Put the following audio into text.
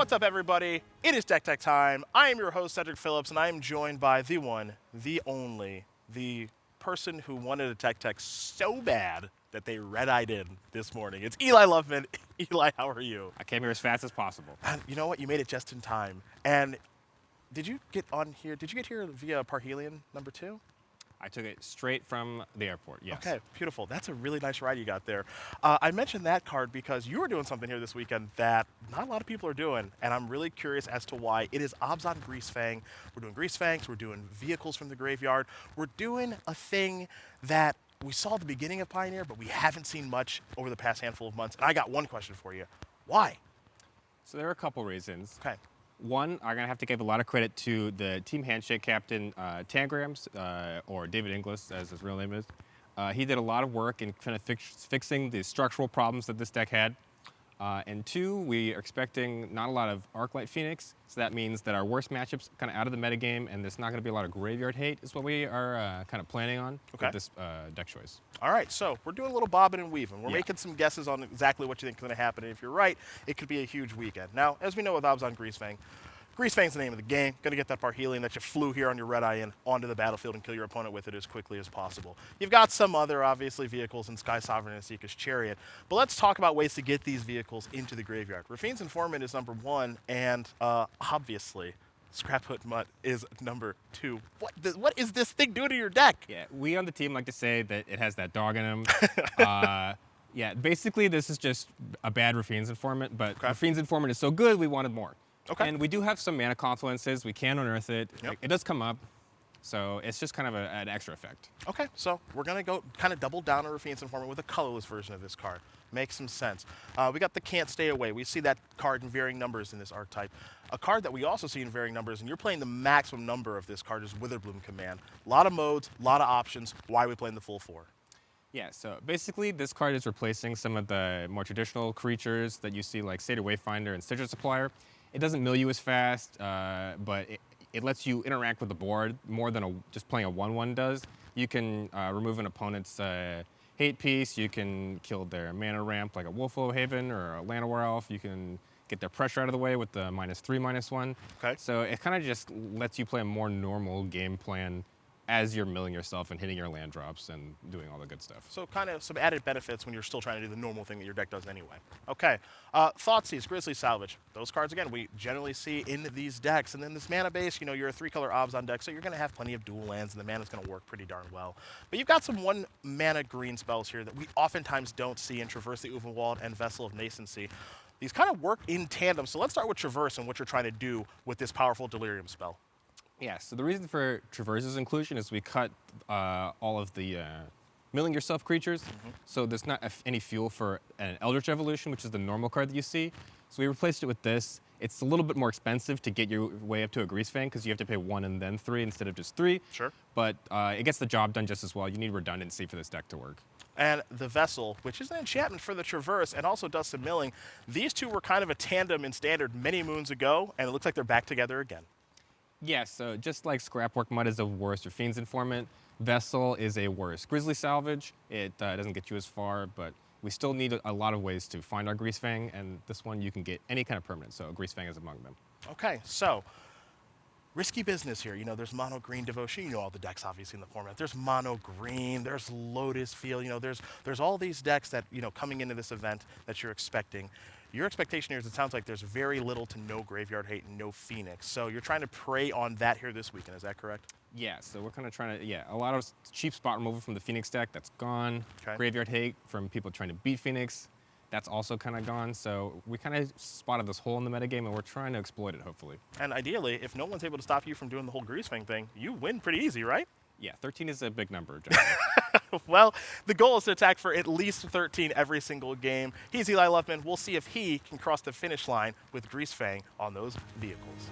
What's up, everybody? It is Deck Tech time. I am your host, Cedric Phillips, and I am joined by the one, the only, the person who wanted a Tech so bad that they red-eyed in this morning. It's Eli Loveman. Eli, how are you? I came here as fast as possible. And you know what? You made it just in time. And did you get on here? Did you get here via Parhelion number 2? I took it straight from the airport, yes. Okay, beautiful. That's a really nice ride you got there. I mentioned that card because you were doing something here this weekend that not a lot of people are doing, and I'm really curious as to why. It is Abzan Greasefang. We're doing Greasefangs. We're doing vehicles from the graveyard. We're doing a thing that we saw at the beginning of Pioneer, but we haven't seen much over the past handful of months. And I got one question for you. Why? So there are a couple reasons. Okay. One, I'm going to have to give a lot of credit to the Team Handshake captain, Tangrams, or David Inglis, as his real name is. He did a lot of work in kind of fixing the structural problems that this deck had. And two, we are expecting not a lot of Arclight Phoenix, so that means that our worst matchups kind of out of the metagame, and there's not going to be a lot of graveyard hate, is what we are kind of planning on with this deck choice. All right, so we're doing a little bobbing and weaving. We're making some guesses on exactly what you think is going to happen, and if you're right, it could be a huge weekend. Now, as we know with Abzan Greasefang, Greasefang's the name of the game. Going to get that Parhelion that you flew here on your red eye in onto the battlefield and kill your opponent with it as quickly as possible. You've got some other, obviously, vehicles in Sky Sovereign and Seeker's Chariot, but let's talk about ways to get these vehicles into the graveyard. Rafine's Informant is number 1, and obviously, Scraphood Mutt is number 2. What is this thing doing to your deck? Yeah, we on the team like to say that it has that dog in him. Yeah, basically this is just a bad Rafine's Informant, but Rafine's Informant is so good we wanted more. Okay. And we do have some mana confluences. We can unearth it. Yep. It does come up. So it's just kind of an extra effect. Okay, so we're going to go kind of double down on Rafine's Informant with a colorless version of this card. Makes some sense. We got the Can't Stay Away. We see that card in varying numbers in this archetype. A card that we also see in varying numbers, and you're playing the maximum number of this card, is Witherbloom Command. A lot of modes, a lot of options. Why are we playing the full 4? Yeah, so basically this card is replacing some of the more traditional creatures that you see like Satyr Wayfinder and Sigil Supplier. It doesn't mill you as fast, but it lets you interact with the board more than just playing a 1/1 does. You can remove an opponent's hate piece. You can kill their mana ramp like a Wolfo Haven or a Llanowar Elf. You can get their pressure out of the way with the -3/-1. Okay. So it kind of just lets you play a more normal game plan as you're milling yourself and hitting your land drops and doing all the good stuff. So kind of some added benefits when you're still trying to do the normal thing that your deck does anyway. Okay, Thoughtseize, Grizzly Salvage. Those cards, again, we generally see in these decks. And then this mana base, you know, you're a 3-color Abzan deck, so you're going to have plenty of dual lands, and the mana's going to work pretty darn well. But you've got some 1-mana green spells here that we oftentimes don't see in Traverse the Uvenwald and Vessel of Nascency. These kind of work in tandem, so let's start with Traverse and what you're trying to do with this powerful Delirium spell. Yeah, so the reason for Traverse's inclusion is we cut all of the milling yourself creatures, so there's not any fuel for an Eldritch Evolution, which is the normal card that you see. So we replaced it with this. It's a little bit more expensive to get your way up to a Greasefang because you have to pay 1 and then 3 instead of just 3. Sure. But it gets the job done just as well. You need redundancy for this deck to work. And the Vessel, which is an enchantment for the Traverse and also does some milling. These two were kind of a tandem in Standard many moons ago, and it looks like they're back together again. Yeah, so just like Scrapwork Mud is a worse Rafine's Informant, Vessel is a worse Grizzly Salvage. It doesn't get you as far, but we still need a lot of ways to find our Greasefang, and this one you can get any kind of permanent, so Greasefang is among them. Okay, so risky business here. You know, there's mono green Devotion. You know all the decks obviously in the format. There's mono green, there's Lotus Field. You know, there's all these decks that, you know, coming into this event that you're expecting. Your expectation here is it sounds like there's very little to no graveyard hate and no Phoenix. So you're trying to prey on that here this weekend, is that correct? Yeah, so we're kind of trying to, a lot of cheap spot removal from the Phoenix deck, that's gone. Okay. Graveyard hate from people trying to beat Phoenix, that's also kind of gone. So we kind of spotted this hole in the metagame and we're trying to exploit it, hopefully. And ideally, if no one's able to stop you from doing the whole Greasefang thing, you win pretty easy, right? Yeah, 13 is a big number, generally. Well, the goal is to attack for at least 13 every single game. He's Eli Loveman. We'll see if he can cross the finish line with Greasefang on those vehicles.